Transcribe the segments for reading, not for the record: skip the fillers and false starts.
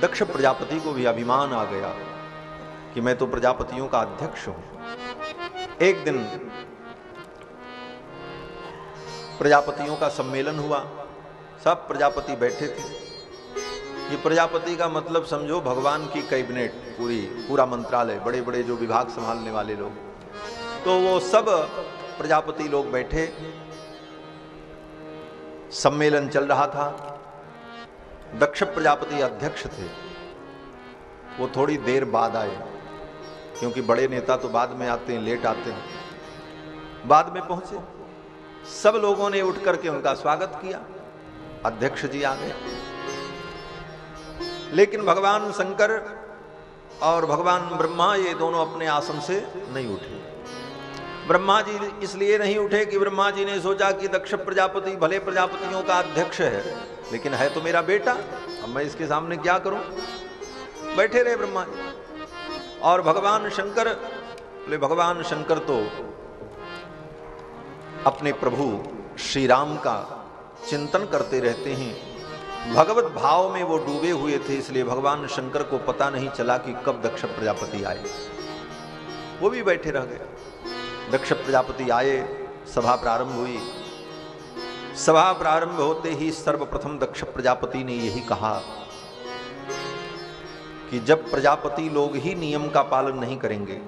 दक्ष प्रजापति को भी अभिमान आ गया कि मैं तो प्रजापतियों का अध्यक्ष हूं। एक दिन प्रजापतियों का सम्मेलन हुआ, सब प्रजापति बैठे थे। ये प्रजापति का मतलब समझो भगवान की कैबिनेट, पूरा मंत्रालय, बड़े बड़े जो विभाग संभालने वाले लोग, तो वो सब प्रजापति लोग बैठे, सम्मेलन चल रहा था। दक्ष प्रजापति अध्यक्ष थे, वो थोड़ी देर बाद आए, क्योंकि बड़े नेता तो बाद में आते हैं, लेट आते हैं। बाद में पहुंचे, सब लोगों ने उठ करके उनका स्वागत किया, अध्यक्ष जी आ गए। लेकिन भगवान शंकर और भगवान ब्रह्मा ये दोनों अपने आसन से नहीं उठे। ब्रह्मा जी इसलिए नहीं उठे कि ब्रह्मा जी ने सोचा कि दक्ष प्रजापति भले प्रजापतियों का अध्यक्ष है, लेकिन है तो मेरा बेटा, अब मैं इसके सामने क्या करूं। बैठे रहे ब्रह्मा जी। और भगवान शंकर, भगवान शंकर तो अपने प्रभु श्री राम का चिंतन करते रहते हैं, भगवत भाव में वो डूबे हुए थे, इसलिए भगवान शंकर को पता नहीं चला कि कब दक्ष प्रजापति आए। वो भी बैठे रह गए। दक्ष प्रजापति आए, सभा प्रारंभ हुई। सभा प्रारंभ होते ही सर्वप्रथम दक्ष प्रजापति ने यही कहा कि जब प्रजापति लोग ही नियम का पालन नहीं करेंगे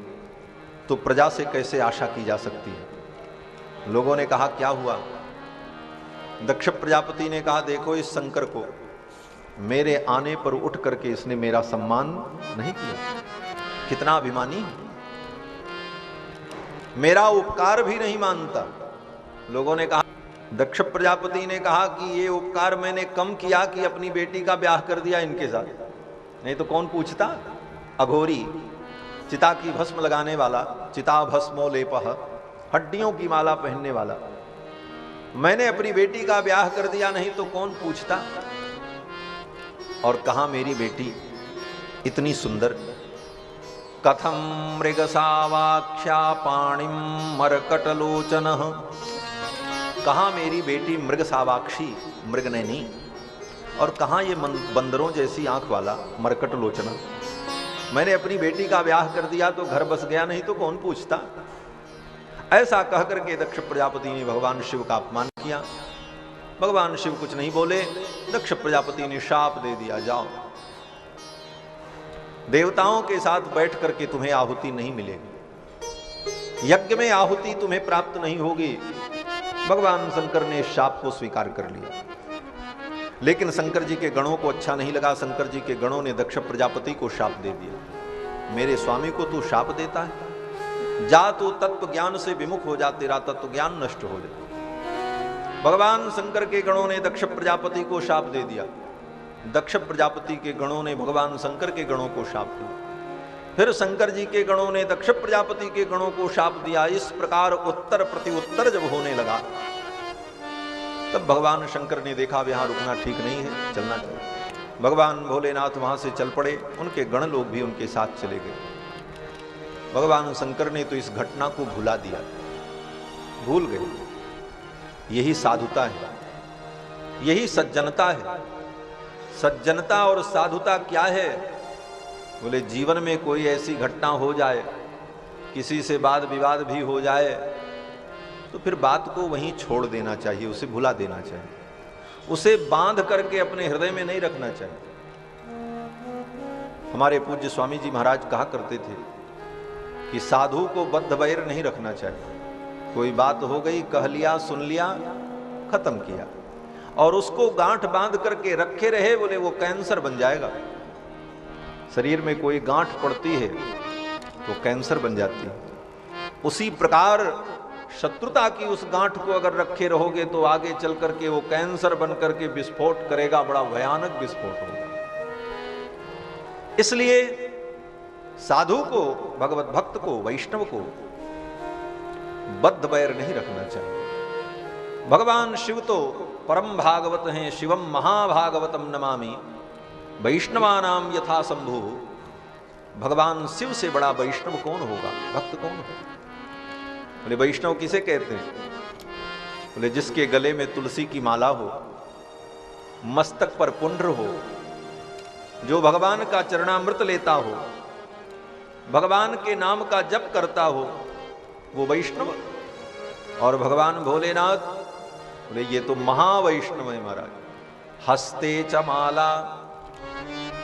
तो प्रजा से कैसे आशा की जा सकती है। लोगों ने कहा क्या हुआ? दक्ष प्रजापति ने कहा देखो इस शंकर को, मेरे आने पर उठ करके इसने मेरा सम्मान नहीं किया, कितना अभिमानी है, मेरा उपकार भी नहीं मानता। लोगों ने कहा, दक्ष प्रजापति ने कहा कि ये उपकार मैंने कम किया कि अपनी बेटी का ब्याह कर दिया इनके साथ, नहीं तो कौन पूछता। अघोरी, चिता की भस्म लगाने वाला, चिता भस्मो लेपह, हड्डियों की माला पहनने वाला, मैंने अपनी बेटी का ब्याह कर दिया, नहीं तो कौन पूछता। और कहा मेरी बेटी इतनी सुंदर, कथम मृगसावाख्या पाणिम मरकटलोचन, कहा मेरी बेटी मृगसावाक्षी, मृगनयनी, और कहा ये बंदरों जैसी आंख वाला मरकटलोचन। मैंने अपनी बेटी का ब्याह कर दिया तो घर बस गया, नहीं तो कौन पूछता। ऐसा कहकर के दक्ष प्रजापति ने भगवान शिव का अपमान किया। भगवान शिव कुछ नहीं बोले। दक्ष प्रजापति ने शाप दे दिया, जाओ देवताओं के साथ बैठ करके तुम्हें आहुति नहीं मिलेगी, यज्ञ में आहुति तुम्हें प्राप्त नहीं होगी। भगवान शंकर ने शाप को स्वीकार कर लिया। लेकिन शंकर जी के गणों को अच्छा नहीं लगा। शंकर जी के गणों ने दक्ष प्रजापति को शाप दे दिया, मेरे स्वामी को तू शाप देता है, जा तू तत्व ज्ञान से विमुख हो जा, तेरा तत्व ज्ञान नष्ट हो जाए। भगवान शंकर के गणों ने दक्ष प्रजापति को शाप दे दिया। दक्ष प्रजापति के गणों ने भगवान शंकर के गणों को शाप दिया। फिर शंकर जी के गणों ने दक्ष प्रजापति के गणों को शाप दिया। इस प्रकार उत्तर प्रति उत्तर जब होने लगा, तब भगवान शंकर ने देखा यहां रुकना ठीक नहीं है, चलना चाहिए। भगवान भोलेनाथ वहां से चल पड़े, उनके गण लोग भी उनके साथ चले गए। भगवान शंकर ने तो इस घटना को भुला दिया, भूल गए। यही साधुता है, यही सज्जनता है। सज्जनता और साधुता क्या है? बोले जीवन में कोई ऐसी घटना हो जाए, किसी से वाद विवाद भी हो जाए, तो फिर बात को वहीं छोड़ देना चाहिए, उसे भुला देना चाहिए, उसे बांध करके अपने हृदय में नहीं रखना चाहिए। हमारे पूज्य स्वामी जी महाराज कहा करते थे कि साधु को बद्ध बैर नहीं रखना चाहिए। कोई बात हो गई, कह लिया, सुन लिया, खत्म किया, और उसको गांठ बांध करके रखे रहे, बोले वो कैंसर बन जाएगा। शरीर में कोई गांठ पड़ती है तो कैंसर बन जाती है। उसी प्रकार शत्रुता की उस गांठ को अगर रखे रहोगे तो आगे चल करके वो कैंसर बन करके विस्फोट करेगा, बड़ा भयानक विस्फोट होगा। इसलिए साधु को, भगवत भक्त को, वैष्णव को बद्ध बैर नहीं रखना चाहिए। भगवान शिव तो परम भागवत हैं, शिवम महाभागवतम नमामि वैष्णवानाम यथा शंभु। भगवान शिव से बड़ा वैष्णव कौन होगा, भक्त कौन होगा? बोले वैष्णव किसे कहते हैं? बोले जिसके गले में तुलसी की माला हो, मस्तक पर पुंड्र हो, जो भगवान का चरणामृत लेता हो, भगवान के नाम का जप करता हो, वो वैष्णव। और भगवान भोलेनाथ बोले ये तो महावैष्णव है महाराज। हस्ते च माला,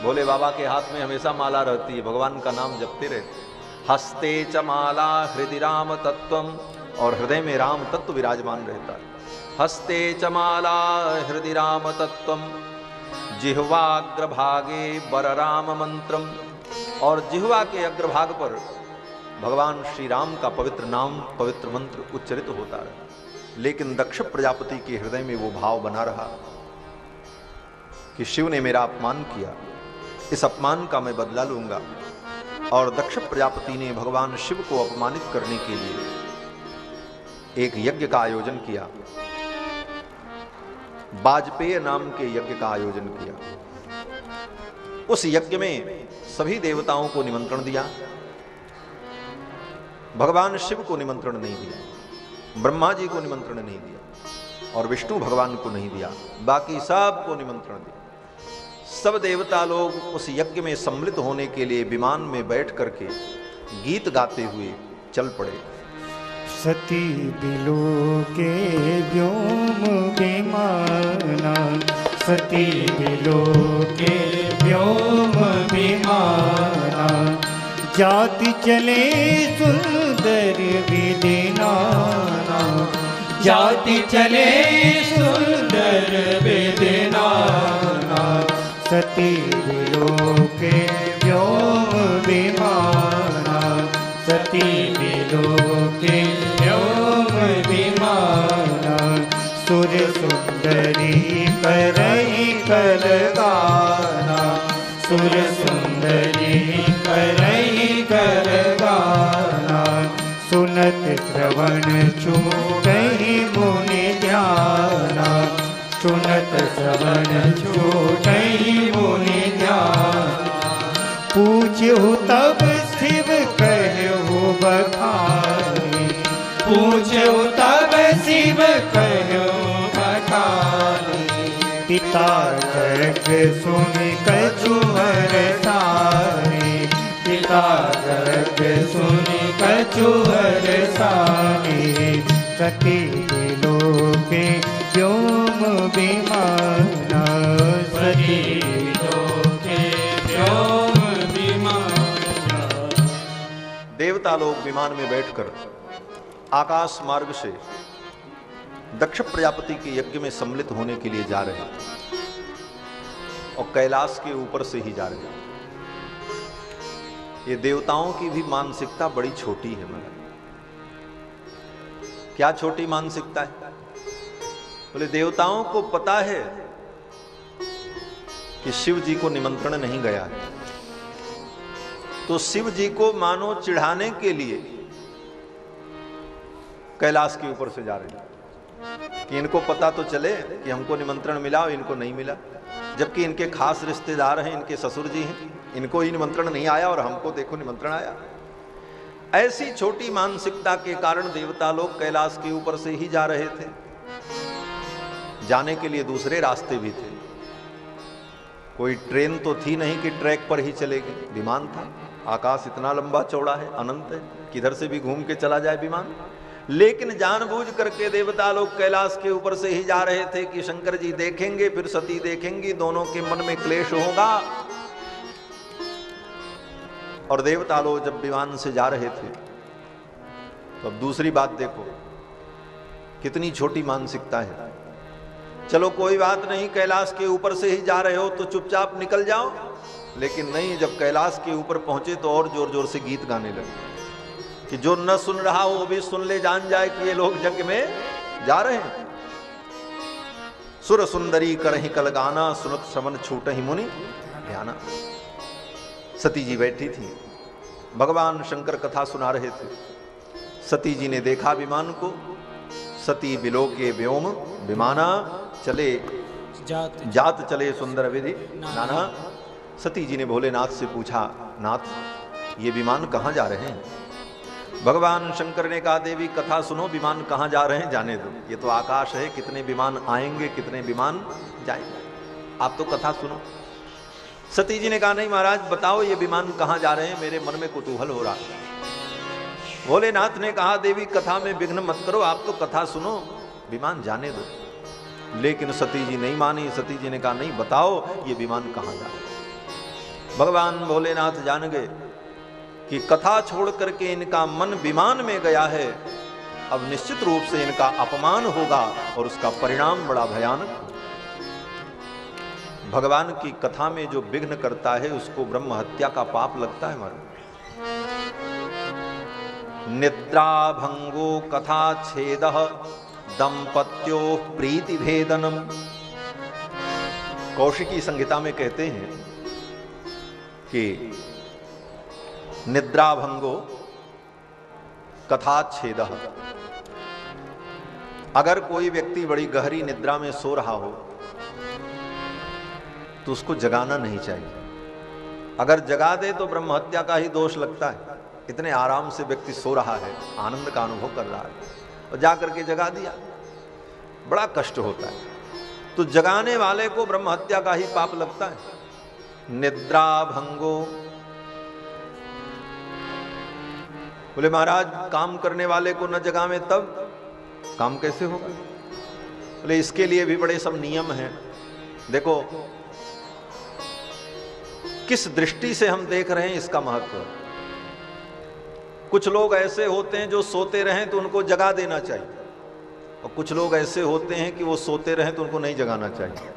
भोले बाबा के हाथ में हमेशा माला रहती है, भगवान का नाम जपते रहते। हस्ते च माला हृदय राम तत्वम, और हृदय में राम तत्व विराजमान रहता है। हस्ते च माला हृदय राम तत्वम, जिह्वाग्रभागे बलराम मंत्रम, और जिह्वा के अग्रभाग पर भगवान श्री राम का पवित्र नाम, पवित्र मंत्र उच्चरित होता रहा। लेकिन दक्ष प्रजापति के हृदय में वो भाव बना रहा कि शिव ने मेरा अपमान किया, इस अपमान का मैं बदला लूंगा। और दक्ष प्रजापति ने भगवान शिव को अपमानित करने के लिए एक यज्ञ का आयोजन किया, वाजपेय नाम के यज्ञ का आयोजन किया। उस यज्ञ में सभी देवताओं को निमंत्रण दिया, भगवान शिव को निमंत्रण नहीं दिया, ब्रह्मा जी को निमंत्रण नहीं दिया, और विष्णु भगवान को नहीं दिया, बाकी सबको निमंत्रण दिया। सब देवता लोग उस यज्ञ में सम्मिलित होने के लिए विमान में बैठ करके गीत गाते हुए चल पड़े। सती बिलो के व्योम विमाना, सती बिलो के व्योम विमाना, जाति चले सुंदर विदिनाना, जाति चले सुंदर विदिनाना, सती बिलो के व्योम विमाना, सती बिलो के व्योम विमाना, सुर सुंदरी करई कर गाना, सुर सुंदरी करई कर गाना, सुनत श्रवण छूटहि मुनि ध्याना, सुनत श्रवण छूटहि मुनि ध्याना, पूछहु तब शिव कहु बखानी, पूछहु तब शिव कहु बखानी, पिता जग सुन कछु हरसानी, पिता जग सुन कछु हरसानी, सती बिलो के व्योम विमाना, सती बिलो के व्योम विमाना। देवता लोग विमान में बैठकर आकाश मार्ग से दक्ष प्रजापति के यज्ञ में सम्मिलित होने के लिए जा रहे हैं, और कैलाश के ऊपर से ही जा रहे हैं। ये देवताओं की भी मानसिकता बड़ी छोटी है महाराज। क्या छोटी मानसिकता है? बोले देवताओं को पता है कि शिव जी को निमंत्रण नहीं गया है, तो शिव जी को मानो चिढ़ाने के लिए कैलाश के ऊपर से जा रहे हैं कि इनको पता तो चले कि हमको निमंत्रण मिला और इनको नहीं मिला, जबकि इनके खास रिश्तेदार हैं, इनके ससुर जी हैं, इनको ही निमंत्रण नहीं आया और हमको देखो निमंत्रण आया। ऐसी छोटी मानसिकता के कारण देवता लोग कैलाश के ऊपर से ही जा रहे थे। जाने के लिए दूसरे रास्ते भी थे, कोई ट्रेन तो थी नहीं कि ट्रैक पर ही चलेगी, विमान था। आकाश इतना लंबा चौड़ा है, अनंत है, किधर से भी घूम के चला जाए विमान। लेकिन जानबूझ करके देवता लोग कैलाश के ऊपर से ही जा रहे थे कि शंकर जी देखेंगे, फिर सती देखेंगी, दोनों के मन में क्लेश होगा। और देवता लोग जब विमान से जा रहे थे तो अब दूसरी बात देखो, कितनी छोटी मानसिकता है। चलो कोई बात नहीं, कैलाश के ऊपर से ही जा रहे हो तो चुपचाप निकल जाओ। लेकिन नहीं, जब कैलाश के ऊपर पहुंचे तो और जोर जोर से गीत गाने लगे कि जो न सुन रहा हो वो भी सुन ले, जान जाए कि ये लोग यज्ञ में जा रहे हैं। सुर सुंदरी करहि कल गाना, सुनत श्रवण छूटहि मुनि ध्याना। सती जी बैठी थी, भगवान शंकर कथा सुना रहे थे। सती जी ने देखा विमान को, सती बिलो के व्योम विमाना, चले जात चले सुंदर विधि नाना। सती जी ने भोलेनाथ से पूछा, नाथ ये विमान कहाँ जा रहे हैं? भगवान शंकर ने कहा, देवी कथा सुनो, विमान कहाँ जा रहे हैं जाने दो, ये तो आकाश है, कितने विमान आएंगे कितने विमान जाएंगे, आप तो कथा सुनो। सती जी ने कहा नहीं महाराज बताओ ये विमान कहां जा रहे हैं, मेरे मन में कुतूहल हो रहा है। भोलेनाथ ने कहा देवी कथा में विघ्न मत करो, आप तो कथा सुनो, विमान जाने दो। लेकिन सती जी नहीं मानी। सती जी ने कहा नहीं बताओ ये विमान कहां जा रहा है। भगवान भोलेनाथ जान गए कि कथा छोड़ करके इनका मन विमान में गया है, अब निश्चित रूप से इनका अपमान होगा और उसका परिणाम बड़ा भयानक। भगवान की कथा में जो विघ्न करता है उसको ब्रह्म हत्या का पाप लगता है। हमारा निद्रा भंगो कथा छेद दंपत्यो प्रीति भेदनम। कौशिकी संहिता में कहते हैं कि निद्रा भंगो कथा छेद, अगर कोई व्यक्ति बड़ी गहरी निद्रा में सो रहा हो तो उसको जगाना नहीं चाहिए। अगर जगा दे तो ब्रह्म हत्या का ही दोष लगता है। इतने आराम से व्यक्ति सो रहा है, आनंद का अनुभव कर रहा है और जाकर के जगा दिया, बड़ा कष्ट होता है। तो जगाने वाले को ब्रह्म हत्या का ही पाप लगता है। निद्रा भंगो, बोले महाराज काम करने वाले को न जगावे तब काम कैसे होगा? बोले इसके लिए भी बड़े सब नियम हैं। देखो किस दृष्टि से हम देख रहे हैं इसका महत्व। कुछ लोग ऐसे होते हैं जो सोते रहें तो उनको जगा देना चाहिए, और कुछ लोग ऐसे होते हैं कि वो सोते रहें तो उनको नहीं जगाना चाहिए।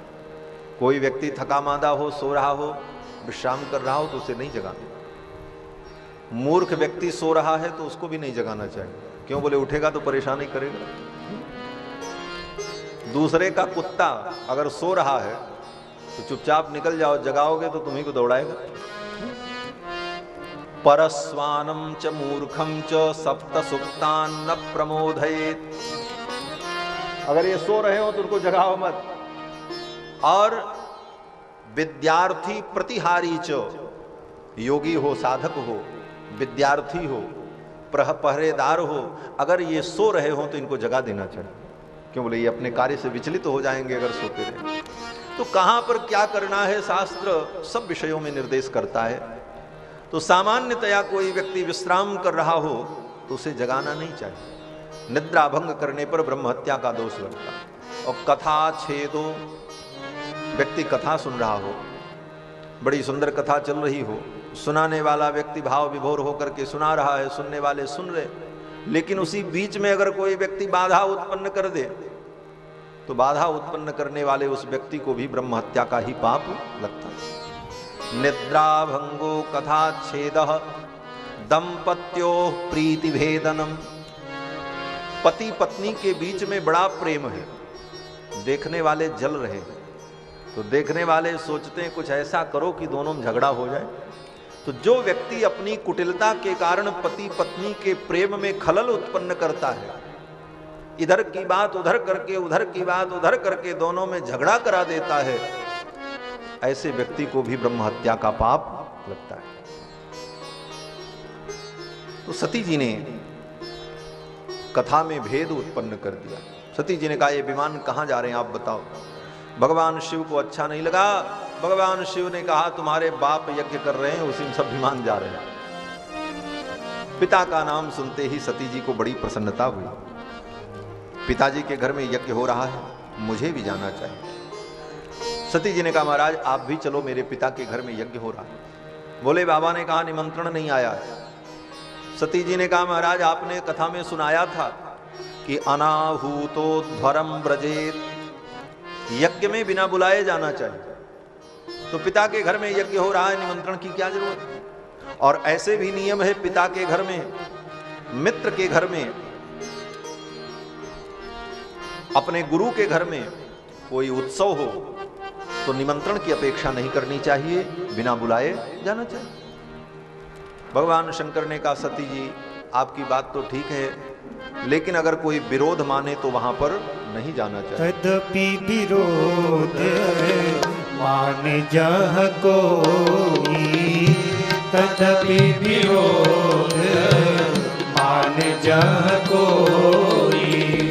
कोई व्यक्ति थका मांदा हो, सो रहा हो, विश्राम कर रहा हो तो उसे नहीं जगाना। मूर्ख व्यक्ति सो रहा है तो उसको भी नहीं जगाना चाहिए। क्यों? बोले उठेगा तो परेशानी करेगा। दूसरे का कुत्ता अगर सो रहा है तो चुपचाप निकल जाओ, जगाओगे तो तुम्ही को दौड़ाएगा। परस्वानम च मूर्खम च सप्त सुप्तान न प्रमोदयेत। अगर ये सो रहे हो तो उनको जगाओ मत। और विद्यार्थी प्रतिहारी च, योगी हो, साधक हो, विद्यार्थी हो, पहरेदार हो, अगर ये सो रहे हो तो इनको जगा देना चाहिए। क्यों? बोले ये अपने कार्य से विचलित हो जाएंगे अगर सोते रहे। तो कहां पर क्या करना है शास्त्र सब विषयों में निर्देश करता है। तो सामान्यतया कोई व्यक्ति विश्राम कर रहा हो तो उसे जगाना नहीं चाहिए। निद्रा भंग करने पर ब्रह्म हत्या का दोष लगता है। और कथा छेदो, व्यक्ति कथा सुन रहा हो, बड़ी सुंदर कथा चल रही हो, सुनाने वाला व्यक्ति भाव विभोर होकर के सुना रहा है, सुनने वाले सुन रहे, लेकिन उसी बीच में अगर कोई व्यक्ति बाधा उत्पन्न कर दे तो बाधा उत्पन्न करने वाले उस व्यक्ति को भी ब्रह्म हत्या का ही पाप लगता है। निद्रा भंगो कथा छेद दंपत्यो प्रीति भेदनम। पति पत्नी के बीच में बड़ा प्रेम है, देखने वाले जल रहे हैं, तो देखने वाले सोचते हैं कुछ ऐसा करो कि दोनों में झगड़ा हो जाए। तो जो व्यक्ति अपनी कुटिलता के कारण पति पत्नी के प्रेम में खलल उत्पन्न करता है, इधर की बात उधर करके, उधर की बात उधर करके दोनों में झगड़ा करा देता है, ऐसे व्यक्ति को भी ब्रह्म हत्या का पाप लगता है। तो सती जी ने कथा में भेद उत्पन्न कर दिया। सती जी ने कहा ये विमान कहां जा रहे हैं आप बताओ। भगवान शिव को अच्छा नहीं लगा। भगवान शिव ने कहा तुम्हारे बाप यज्ञ कर रहे हैं, उसी में सब विमान जा रहे हैं। पिता का नाम सुनते ही सती जी को बड़ी प्रसन्नता हुई। पिताजी के घर में यज्ञ हो रहा है, मुझे भी जाना चाहिए। सती जी ने कहा महाराज आप भी चलो, मेरे पिता के घर में यज्ञ हो रहा है। बोले बाबा ने कहा निमंत्रण नहीं आया है। सती जी ने कहा महाराज आपने कथा में सुनाया था कि अनाहूतो ध्वरम व्रजेत, यज्ञ में बिना बुलाए जाना चाहिए। तो पिता के घर में यज्ञ हो रहा है, निमंत्रण की क्या जरूरत है? और ऐसे भी नियम है पिता के घर में, मित्र के घर में, अपने गुरु के घर में कोई उत्सव हो तो निमंत्रण की अपेक्षा नहीं करनी चाहिए, बिना बुलाए जाना चाहिए। भगवान शंकर ने कहा सती जी आपकी बात तो ठीक है, लेकिन अगर कोई विरोध माने तो वहां पर नहीं जाना चाहिए। तदपि विरोध मान जह कोई, तदपि विरोध मान जह कोई,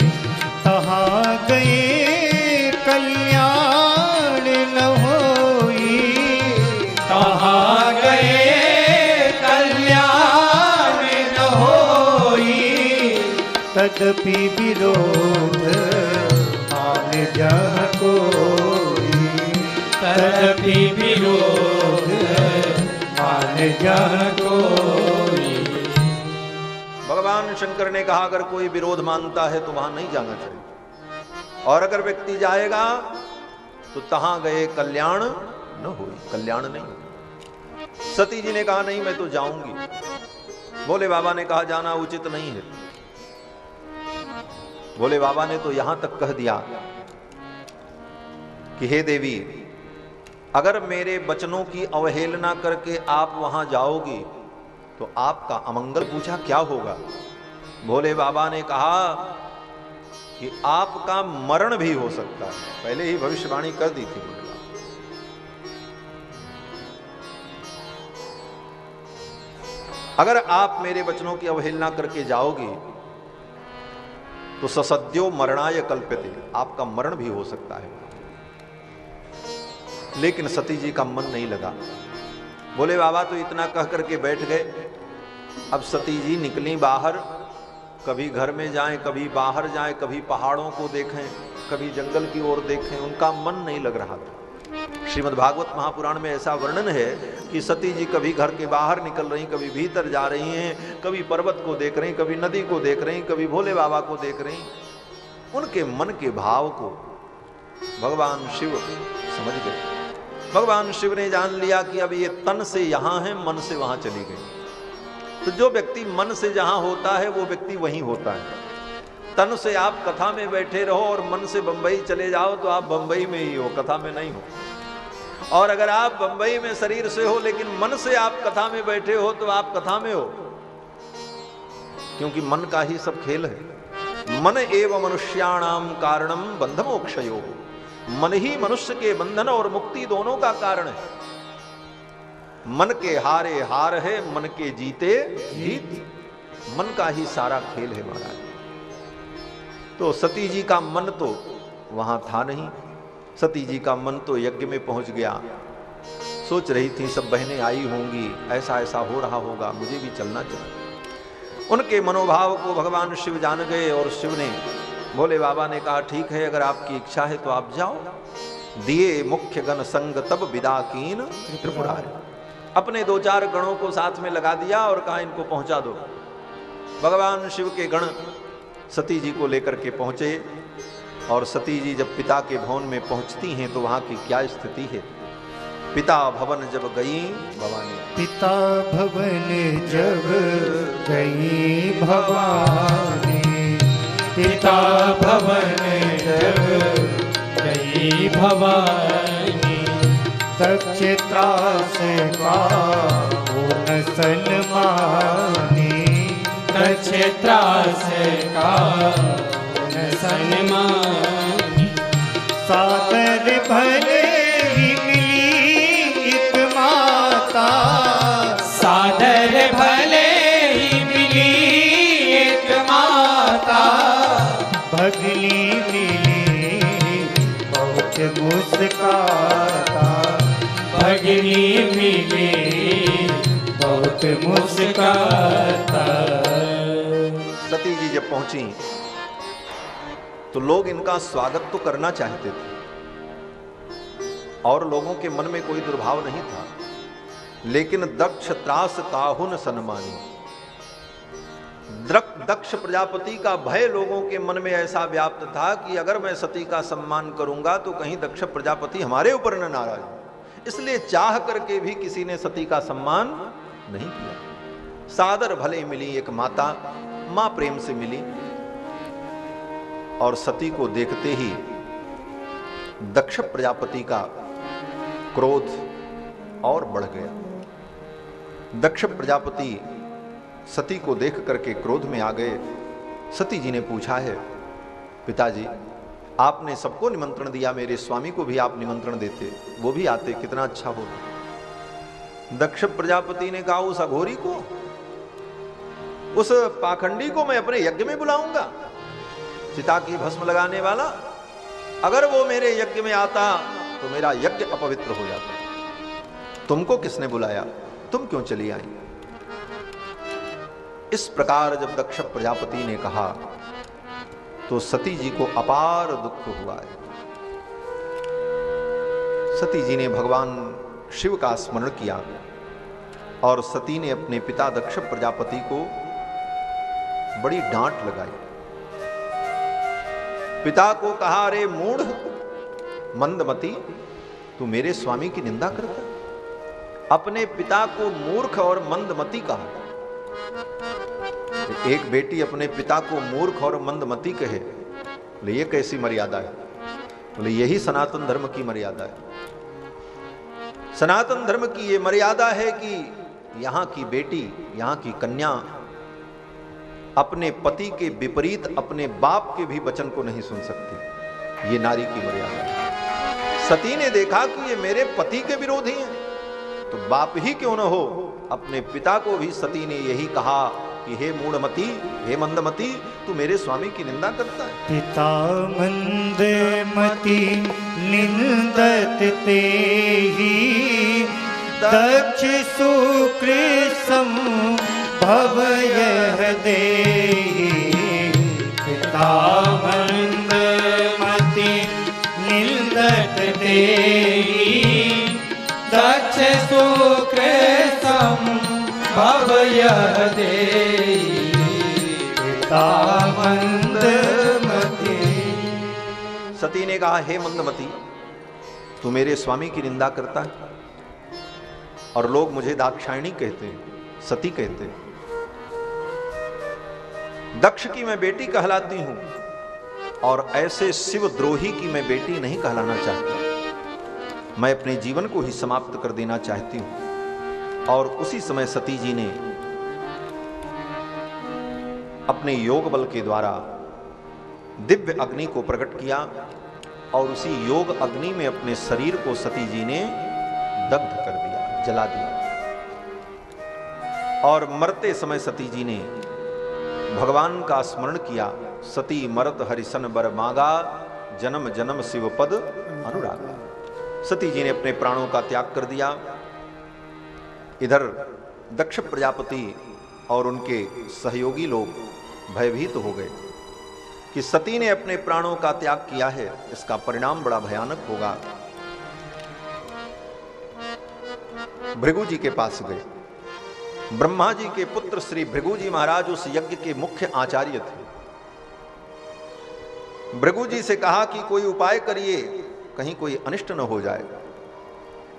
तहाँ गए कल्याण न होई, तदपि विरोध मान जह कोई, तदपि विरोध मान जह कोई। भगवान शंकर ने कहा अगर कोई विरोध मानता है तो वहां नहीं जाना चाहिए, और अगर व्यक्ति जाएगा तो तहां गए कल्याण न हो, कल्याण नहीं हो। सती जी ने कहा नहीं मैं तो जाऊंगी। भोले बाबा ने कहा जाना उचित नहीं है। भोले बाबा ने तो यहां तक कह दिया कि हे देवी, अगर मेरे वचनों की अवहेलना करके आप वहां जाओगी तो आपका अमंगल। पूछा क्या होगा? भोले बाबा ने कहा कि आपका मरण भी हो सकता है। पहले ही भविष्यवाणी कर दी थी भोले बाबा। अगर आप मेरे वचनों की अवहेलना करके जाओगी तो ससद्यो मरणाय कल्प्यते, आपका मरण भी हो सकता है। लेकिन सती जी का मन नहीं लगा। भोले बाबा तो इतना कह करके बैठ गए। अब सती जी निकली बाहर, कभी घर में जाएं, कभी बाहर जाएं, कभी पहाड़ों को देखें, कभी जंगल की ओर देखें, उनका मन नहीं लग रहा था। श्रीमद् भागवत महापुराण में ऐसा वर्णन है कि सती जी कभी घर के बाहर निकल रही, कभी भीतर जा रही हैं, कभी पर्वत को देख रही, कभी नदी को देख रही, कभी भोले बाबा को देख रही। उनके मन के भाव को भगवान शिव समझ गए। भगवान शिव ने जान लिया कि अब ये तन से यहां है, मन से वहां चली गई। तो जो व्यक्ति मन से जहां होता है वो व्यक्ति वहीं होता है। तन से आप कथा में बैठे रहो और मन से बंबई चले जाओ तो आप बंबई में ही हो, कथा में नहीं हो। और अगर आप बंबई में शरीर से हो लेकिन मन से आप कथा में बैठे हो तो आप कथा में हो, क्योंकि मन का ही सब खेल है। मन एव मनुष्याणाम कारणम बंध मोक्षयो, मन ही मनुष्य के बंधन और मुक्ति दोनों का कारण है। मन के हारे हार है, मन के जीते जीत। मन का ही सारा खेल है महाराज। तो सती जी का मन तो वहां था नहीं। सती जी का मन तो यज्ञ में पहुंच गया। सोच रही थी सब बहनें आई होंगी, ऐसा ऐसा हो रहा होगा, मुझे भी चलना चाहिए। उनके मनोभाव को भगवान शिव जान गए और शिव ने, भोले बाबा ने कहा ठीक है, अगर आपकी इच्छा है तो आप जाओ। दिए मुख्य गण संग तब विदा कीन त्रिपुरारी। अपने 2-4 गणों को साथ में लगा दिया और कहा इनको पहुंचा दो। भगवान शिव के गण सती जी को लेकर के पहुंचे। और सती जी जब पिता के भवन में पहुंचती हैं तो वहां की क्या स्थिति है? पिता भवन जब गई भवानी, पिता भवन जब गई भवानी, पिता भवन जब गई भवानी, दक्षता से काहुन सन्मानी, दक्षता से काहुन सन्मानी। सादर भले ही मिली एक माता, सादर भले ही मिली एक माता, भगली मिली बहुत मुस्काता, भगली मिली बहुत मुस्काता। सती जी जब पहुंची तो लोग इनका स्वागत तो करना चाहते थे और लोगों के मन में कोई दुर्भाव नहीं था, लेकिन दक्ष त्रास काहुन सन्मानी। दक्ष प्रजापति का भय लोगों के मन में ऐसा व्याप्त था कि अगर मैं सती का सम्मान करूंगा तो कहीं दक्ष प्रजापति हमारे ऊपर न नाराज हो। इसलिए चाह करके भी किसी ने सती का सम्मान नहीं किया। सादर भले मिली एक माता, मां प्रेम से मिली और सती को देखते ही दक्ष प्रजापति का क्रोध और बढ़ गया। दक्ष प्रजापति सती को देख करके क्रोध में आ गए। सती जी ने पूछा है, पिताजी आपने सबको निमंत्रण दिया, मेरे स्वामी को भी आप निमंत्रण देते, वो भी आते, कितना अच्छा होता। दक्ष प्रजापति ने कहा उस अघोरी को, उस पाखंडी को मैं अपने यज्ञ में बुलाऊंगा, चिता की भस्म लगाने वाला। अगर वो मेरे यज्ञ में आता तो मेरा यज्ञ अपवित्र हो जाता। तुमको किसने बुलाया, तुम क्यों चली आई? इस प्रकार जब दक्ष प्रजापति ने कहा तो सती जी को अपार दुख हुआ है। सती जी ने भगवान शिव का स्मरण किया और सती ने अपने पिता दक्ष प्रजापति को बड़ी डांट लगाई। पिता को कहा, अरे मूढ़ मंदमती, तू मेरे स्वामी की निंदा करता। अपने पिता को मूर्ख और मंदमती कहा। एक बेटी अपने पिता को मूर्ख और मंदमती कहे, बोले ये कैसी मर्यादा है? बोले यही सनातन धर्म की मर्यादा है। सनातन धर्म की ये मर्यादा है कि यहां की बेटी, यहां की कन्या अपने पति के विपरीत अपने बाप के भी वचन को नहीं सुन सकती। ये नारी की मर्यादा है। सती ने देखा कि ये मेरे पति के विरोधी हैं, तो बाप ही क्यों न हो, अपने पिता को भी सती ने यही कहा कि हे मूढ़मती, हे मंदमती, तू मेरे स्वामी की निंदा करता है। पिता मंदमती निंदत तेहि, दक्ष सुकृसम भवयः देहि। पिता मंदमती निंदत तेहि, दक्ष सुकृसम भवयः देहि। पिता मंदमती। सती ने कहा, हे मंदमती, तू मेरे स्वामी की निंदा करता है और लोग मुझे दाक्षायणी कहते हैं, सती कहते हैं। दक्ष की मैं बेटी कहलाती हूं और ऐसे शिवद्रोही की मैं बेटी नहीं कहलाना चाहती। मैं अपने जीवन को ही समाप्त कर देना चाहती हूं। और उसी समय सती जी ने अपने योग बल के द्वारा दिव्य अग्नि को प्रकट किया और उसी योग अग्नि में अपने शरीर को सती जी ने दग्ध कर दिया, जला दिया। और मरते समय सती जी ने भगवान का स्मरण किया। सती मरत हरिसन बर मांगा, जन्म जन्म शिव पद अनुरागा। सती जी ने अपने प्राणों का त्याग कर दिया। इधर दक्ष प्रजापति और उनके सहयोगी लोग भयभीत हो गए कि सती ने अपने प्राणों का त्याग किया है, इसका परिणाम बड़ा भयानक होगा। भृगु जी के पास गए। ब्रह्मा जी के पुत्र श्री भृगु जी महाराज उस यज्ञ के मुख्य आचार्य थे। भृगु जी से कहा कि कोई उपाय करिए, कहीं कोई अनिष्ट न हो जाए।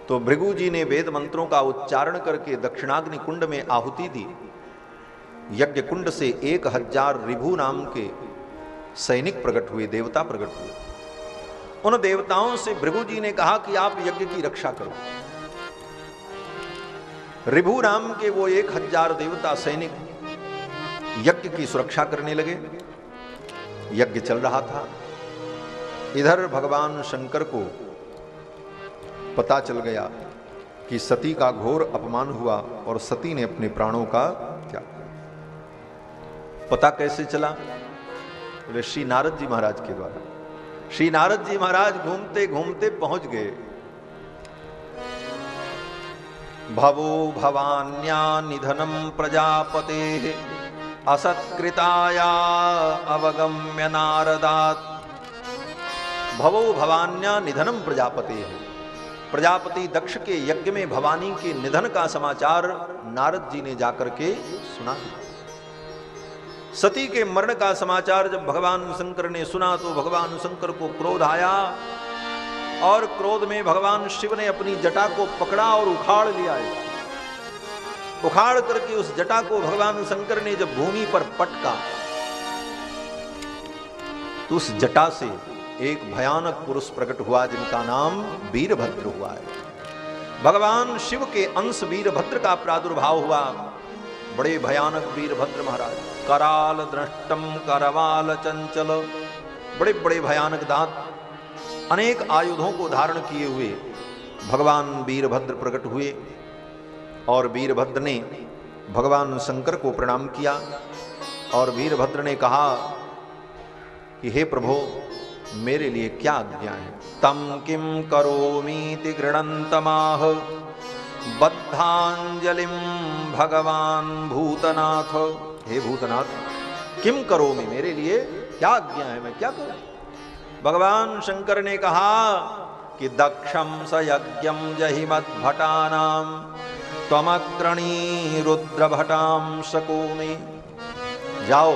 तो भृगु जी ने वेद मंत्रों का उच्चारण करके दक्षिणाग्नि कुंड में आहुति दी। यज्ञ कुंड से 1000 ऋभु नाम के सैनिक प्रकट हुए, देवता प्रकट हुए। उन देवताओं से भृगु जी ने कहा कि आप यज्ञ की रक्षा करो। ऋभु नाम के वो 1000 देवता सैनिक यज्ञ की सुरक्षा करने लगे। यज्ञ चल रहा था। इधर भगवान शंकर को पता चल गया कि सती का घोर अपमान हुआ और सती ने अपने प्राणों का त्याग। पता कैसे चला? बोले श्री नारद जी महाराज के द्वारा। श्री नारद जी महाराज घूमते घूमते पहुंच गए। भवो भवान्या निधनम प्रजापते, असत्कृताया अवगम्य नारदात्। भवो भवान्या निधनम प्रजापते है। प्रजापति दक्ष के यज्ञ में भवानी के निधन का समाचार नारद जी ने जाकर के सुना। सती के मरण का समाचार जब भगवान शंकर ने सुना तो भगवान शंकर को क्रोध आया और क्रोध में भगवान शिव ने अपनी जटा को पकड़ा और उखाड़ लिया। उखाड़ करके उस जटा को भगवान शंकर ने जब भूमि पर पटका तो उस जटा से एक भयानक पुरुष प्रकट हुआ जिनका नाम वीरभद्र हुआ है। भगवान शिव के अंश वीरभद्र का प्रादुर्भाव हुआ। बड़े भयानक वीरभद्र महाराज, कराल दृष्टम करवाल चंचल, बड़े बड़े भयानक दांत, अनेक आयुधों को धारण किए हुए भगवान वीरभद्र प्रकट हुए। और वीरभद्र ने भगवान शंकर को प्रणाम किया और वीरभद्र ने कहा कि हे प्रभो, मेरे लिए क्या आज्ञा है? तम किम करोमीति गृणन्तमाह, बद्धांजलिम भगवान भूतनाथ। हे भूतनाथ, किम करोमि, मेरे लिए क्या आज्ञा है, मैं क्या करूं। भगवान शंकर ने कहा कि दक्षम स यज्ञम जहिमत भटानाम त्वमग्रणी रुद्र भटाम शकोमि। जाओ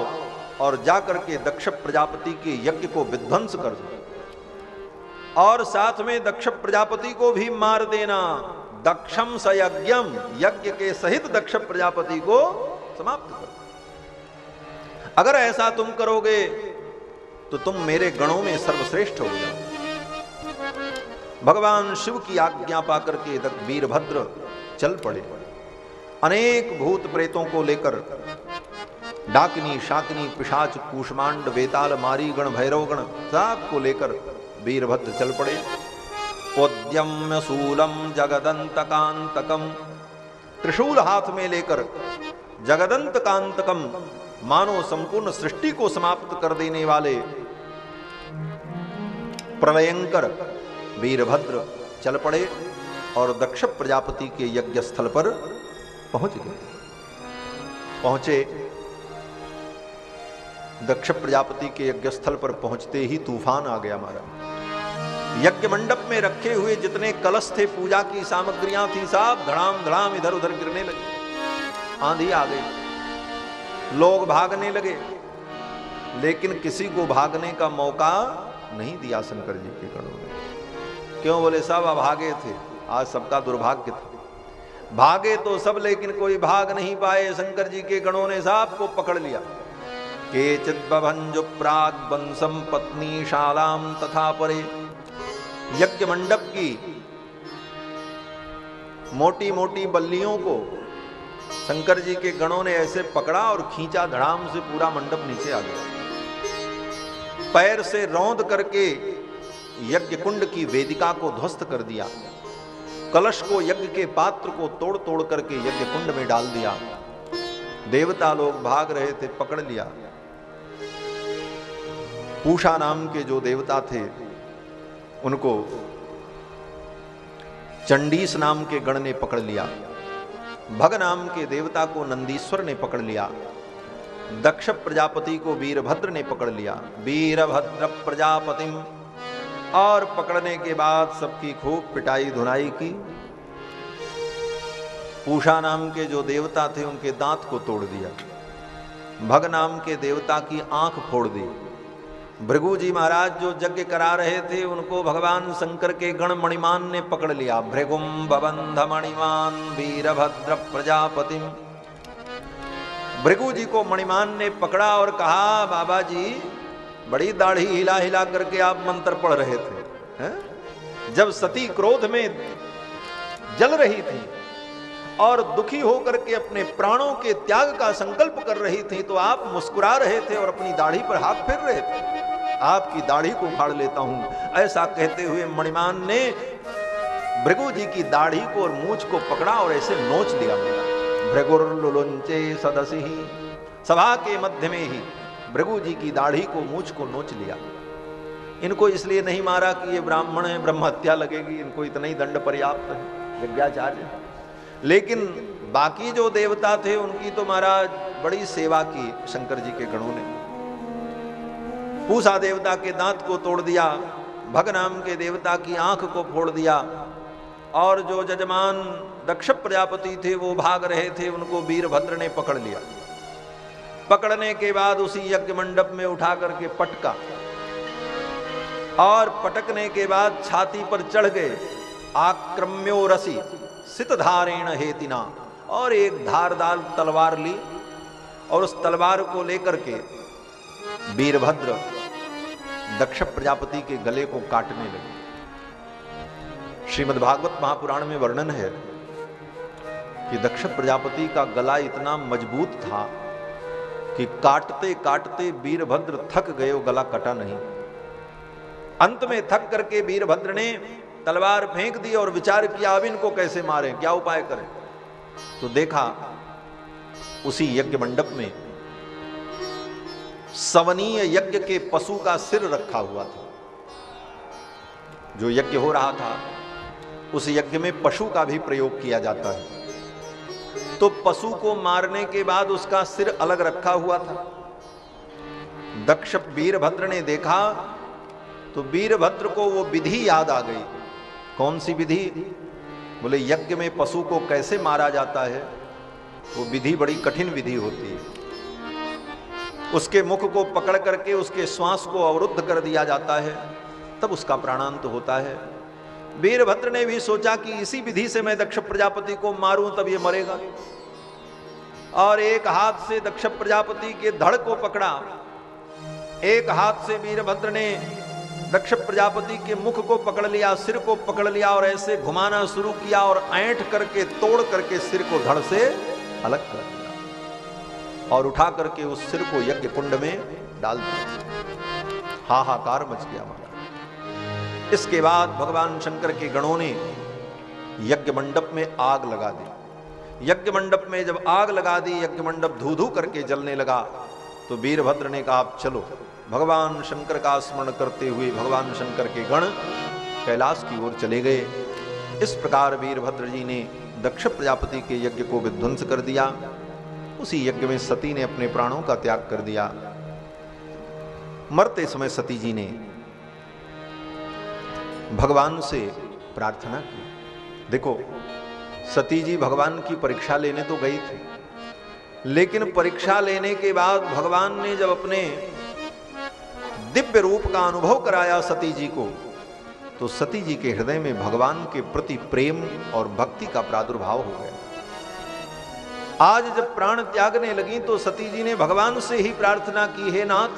और जाकर के दक्ष प्रजापति के यज्ञ को विध्वंस कर दो और साथ में दक्ष प्रजापति को भी मार देना। दक्षम स यज्ञम, यज्ञ के सहित दक्ष प्रजापति को समाप्त कर दो। अगर ऐसा तुम करोगे तो तुम मेरे गणों में सर्वश्रेष्ठ हो जाओ। भगवान शिव की आज्ञा पाकर के वीरभद्र चल पड़े। अनेक भूत प्रेतों को लेकर, डाकिनी शाकिनी पिशाच कूष्मांड वेताल मारी गण भैरव गण सब को लेकर वीरभद्र चल पड़े। उद्यम्य शूलम जगदंतकांतकम, त्रिशूल हाथ में लेकर जगदंतकांतकम, मानो संपूर्ण सृष्टि को समाप्त कर देने वाले प्रलयंकर वीरभद्र चल पड़े और दक्ष प्रजापति के यज्ञ स्थल पर पहुंच गए। पहुंचे, दक्ष प्रजापति के यज्ञ स्थल पर पहुंचते ही तूफान आ गया महाराज। यज्ञ मंडप में रखे हुए जितने कलश थे, पूजा की सामग्रियां थी, सब धड़ाम धड़ाम इधर उधर गिरने लगे। आंधी आ गई, लोग भागने लगे, लेकिन किसी को भागने का मौका नहीं दिया शंकर जी के गणों ने। क्यों? बोले सब अभागे थे, आज सबका दुर्भाग्य था। भागे तो सब, लेकिन कोई भाग नहीं पाए। शंकर जी के गणों ने सबको पकड़ लिया। केचित् बभंजु प्राग बंसम पत्नी शालाम तथा परे, यज्ञ मंडप की मोटी मोटी बल्लियों को शंकर जी के गणों ने ऐसे पकड़ा और खींचा, धड़ाम से पूरा मंडप नीचे आ गया। पैर से रौंद करके यज्ञ कुंड की वेदिका को ध्वस्त कर दिया। कलश को, यज्ञ के पात्र को तोड़ तोड़ करके यज्ञ कुंड में डाल दिया। देवता लोग भाग रहे थे, पकड़ लिया। पूषा नाम के जो देवता थे उनको चंडीस नाम के गण ने पकड़ लिया। भग नाम के देवता को नंदीश्वर ने पकड़ लिया। दक्ष प्रजापति को वीरभद्र ने पकड़ लिया, वीरभद्र प्रजापतिम। और पकड़ने के बाद सबकी खूब पिटाई धुनाई की। पूषा नाम के जो देवता थे उनके दांत को तोड़ दिया। भग नाम के देवता की आंख फोड़ दी। भृगु जी महाराज जो यज्ञ करा रहे थे उनको भगवान शंकर के गण मणिमान ने पकड़ लिया। भृगुम बबंध मणिमान वीरभद्र प्रजापतिम। भृगु जी को मणिमान ने पकड़ा और कहा, बाबा जी बड़ी दाढ़ी हिला हिला करके आप मंत्र पढ़ रहे थे, हैं? जब सती क्रोध में जल रही थी और दुखी होकर के अपने प्राणों के त्याग का संकल्प कर रही थी तो आप मुस्कुरा रहे थे और अपनी दाढ़ी पर हाथ फेर रहे थे। आपकी दाढ़ी को उखाड़ लेता हूं, ऐसा कहते हुए मणिमान ने भृगु जी की दाढ़ी को और मूंछ को पकड़ा और ऐसे नोच दिया। भृगुर्लुलुंचे सदसी, सभा के मध्य में ही भृगु जी की दाढ़ी को, मूंछ को नोच लिया। इनको इसलिए नहीं मारा कि ये ब्राह्मण है, ब्रह्म हत्या लगेगी, इनको इतना ही दंड पर्याप्त है, यज्ञाचार्य। लेकिन बाकी जो देवता थे उनकी तो महाराज बड़ी सेवा की शंकर जी के गणों ने। पूषा देवता के दांत को तोड़ दिया, भग नाम के देवता की आंख को फोड़ दिया और जो जजमान दक्ष प्रजापति थे वो भाग रहे थे, उनको वीरभद्र ने पकड़ लिया। पकड़ने के बाद उसी यज्ञ मंडप में उठा करके पटका और पटकने के बाद छाती पर चढ़ गए। आक्रम्यो रसी सितधारेण हेतिना, और एक धारदार तलवार ली और उस तलवार को लेकर के वीरभद्र दक्ष प्रजापति के गले को काटने लगे। श्रीमद् भागवत महापुराण में वर्णन है कि दक्ष प्रजापति का गला इतना मजबूत था कि काटते काटते वीरभद्र थक गए, वो गला कटा नहीं। अंत में थक करके वीरभद्र ने तलवार फेंक दी और विचार किया अब इनको कैसे मारें, क्या उपाय करें। तो देखा उसी यज्ञ मंडप में सवनीय यज्ञ के पशु का सिर रखा हुआ था। जो यज्ञ हो रहा था उस यज्ञ में पशु का भी प्रयोग किया जाता है। तो पशु को मारने के बाद उसका सिर अलग रखा हुआ था दक्ष वीरभद्र ने देखा तो वीरभद्र को वो विधि याद आ गई। कौन सी विधि? बोले यज्ञ में पशु को कैसे मारा जाता है, वो विधि बड़ी कठिन विधि होती है। उसके मुख को पकड़ करके उसके श्वास को अवरुद्ध कर दिया जाता है, तब उसका प्राणांत होता है। वीरभद्र ने भी सोचा कि इसी विधि से मैं दक्ष प्रजापति को मारूं तब ये मरेगा, और एक हाथ से दक्ष प्रजापति के धड़ को पकड़ा, एक हाथ से वीरभद्र ने दक्ष प्रजापति के मुख को पकड़ लिया, सिर को पकड़ लिया और ऐसे घुमाना शुरू किया और ऐंठ करके तोड़ करके सिर को धड़ से अलग कर दिया और उठा करके उस सिर को यज्ञ कुंड में डाल दिया। हाहाकार मच गया महाराज। इसके बाद भगवान शंकर के गणों ने यज्ञ मंडप में आग लगा दी। यज्ञ मंडप में जब आग लगा दी, यज्ञ मंडप धू धू करके जलने लगा, तो वीरभद्र ने कहा आप चलो। भगवान शंकर का स्मरण करते हुए भगवान शंकर के गण कैलाश की ओर चले गए। इस प्रकार वीरभद्र जी ने दक्ष प्रजापति के यज्ञ को विध्वंस कर दिया। उसी यज्ञ में सती ने अपने प्राणों का त्याग कर दिया। मरते समय सती जी ने भगवान से प्रार्थना की। देखो, सती जी भगवान की परीक्षा लेने तो गई थी, लेकिन परीक्षा लेने के बाद भगवान ने जब अपने दिव्य रूप का अनुभव कराया सती जी को, तो सती जी के हृदय में भगवान के प्रति प्रेम और भक्ति का प्रादुर्भाव हो गया। आज जब प्राण त्यागने लगी तो सती जी ने भगवान से ही प्रार्थना की, हे नाथ,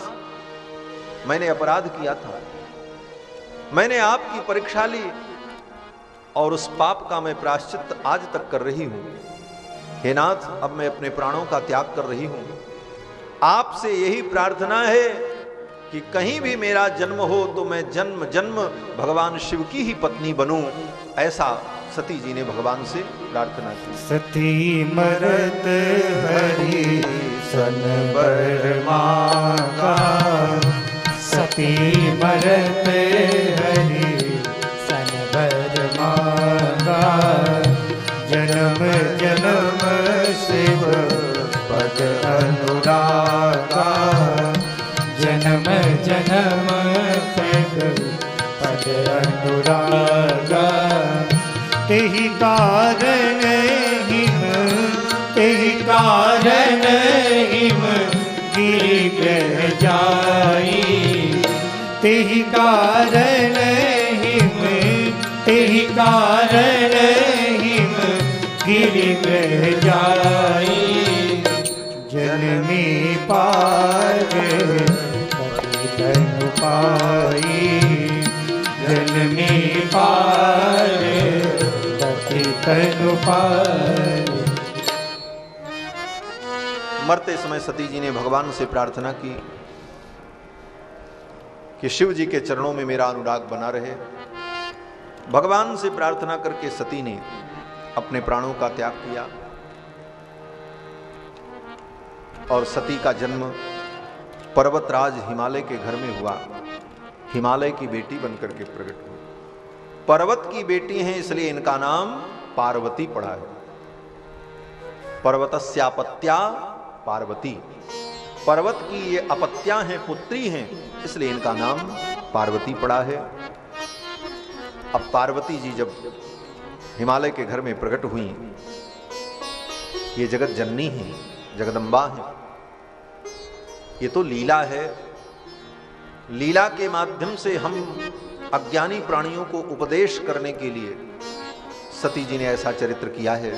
मैंने अपराध किया था, मैंने आपकी परीक्षा ली और उस पाप का मैं प्रायश्चित आज तक कर रही हूं। हे नाथ, अब मैं अपने प्राणों का त्याग कर रही हूं। आपसे यही प्रार्थना है कि कहीं भी मेरा जन्म हो तो मैं जन्म जन्म भगवान शिव की ही पत्नी बनूं। ऐसा सती जी ने भगवान से प्रार्थना की। सती मरत हरि सन बर मांगा, सती मरत हरि सन बर मांगा, जन्म जन्म शिव पद अनुरागा, जन्म जन्म शिव पद अनुरागा, तेहि कारण हिम, तेहि कारण हिम गिरि ग्रह जाई, तेहि कारण हिम, तेहि कारण हिम गिरि ग्रह जाई, जनमी पार तनु पाई, जनमी पार तनु पाई। मरते समय सती जी ने भगवान से प्रार्थना की कि शिव जी के चरणों में मेरा अनुराग बना रहे। भगवान से प्रार्थना करके सती ने अपने प्राणों का त्याग किया और सती का जन्म पर्वतराज हिमालय के घर में हुआ। हिमालय की बेटी बनकर के प्रकट हुई। पर्वत की बेटी हैं इसलिए इनका नाम पार्वती पड़ा है। पर्वतस्यापत्या पार्वती, पर्वत की ये अपत्या हैं, पुत्री हैं, इसलिए इनका नाम पार्वती पड़ा है। अब पार्वती जी जब हिमालय के घर में प्रकट हुई, ये जगत जननी है, जगदम्बा है। ये तो लीला है। लीला के माध्यम से हम अज्ञानी प्राणियों को उपदेश करने के लिए सती जी ने ऐसा चरित्र किया है।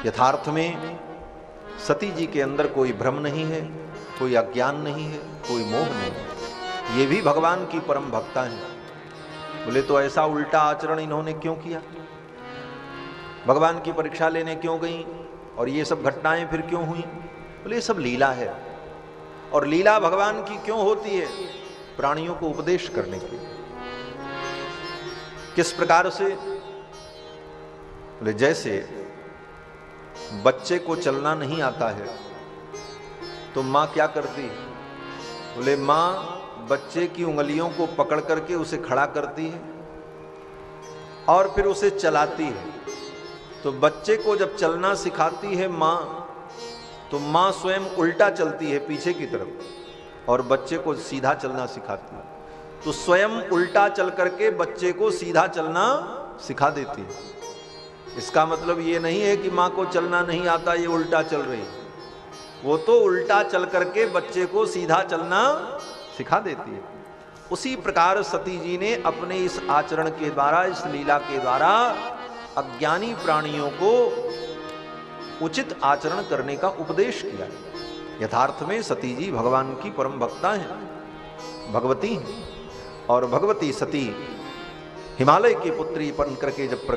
यथार्थ में सती जी के अंदर कोई भ्रम नहीं है, कोई अज्ञान नहीं है, कोई मोह नहीं है। ये भी भगवान की परम भक्ता है। बोले तो ऐसा उल्टा आचरण इन्होंने क्यों किया? भगवान की परीक्षा लेने क्यों गई और ये सब घटनाएं फिर क्यों हुई? बोले ये सब लीला है। और लीला भगवान की क्यों होती है? प्राणियों को उपदेश करने के लिए। किस प्रकार से? बोले जैसे बच्चे को चलना नहीं आता है तो मां क्या करती? बोले मां बच्चे की उंगलियों को पकड़ करके उसे खड़ा करती है और फिर उसे चलाती है। तो बच्चे को जब चलना सिखाती है मां, तो मां स्वयं उल्टा चलती है पीछे की तरफ, और बच्चे को सीधा चलना सिखाती है, तो स्वयं उल्टा चल करके बच्चे को सीधा चलना सिखा देती है। इसका मतलब ये नहीं है कि माँ को चलना नहीं आता, ये उल्टा चल रही है, वो तो उल्टा चल करके बच्चे को सीधा चलना सिखा देती है। उसी प्रकार सती जी ने अपने इस आचरण के द्वारा, इस लीला के द्वारा अज्ञानी प्राणियों को उचित आचरण करने का उपदेश किया। यथार्थ में सती जी भगवान की परम भक्ता हैं, भगवती हैं। और भगवती सती हिमालय की पुत्री बन करके जब प्रकट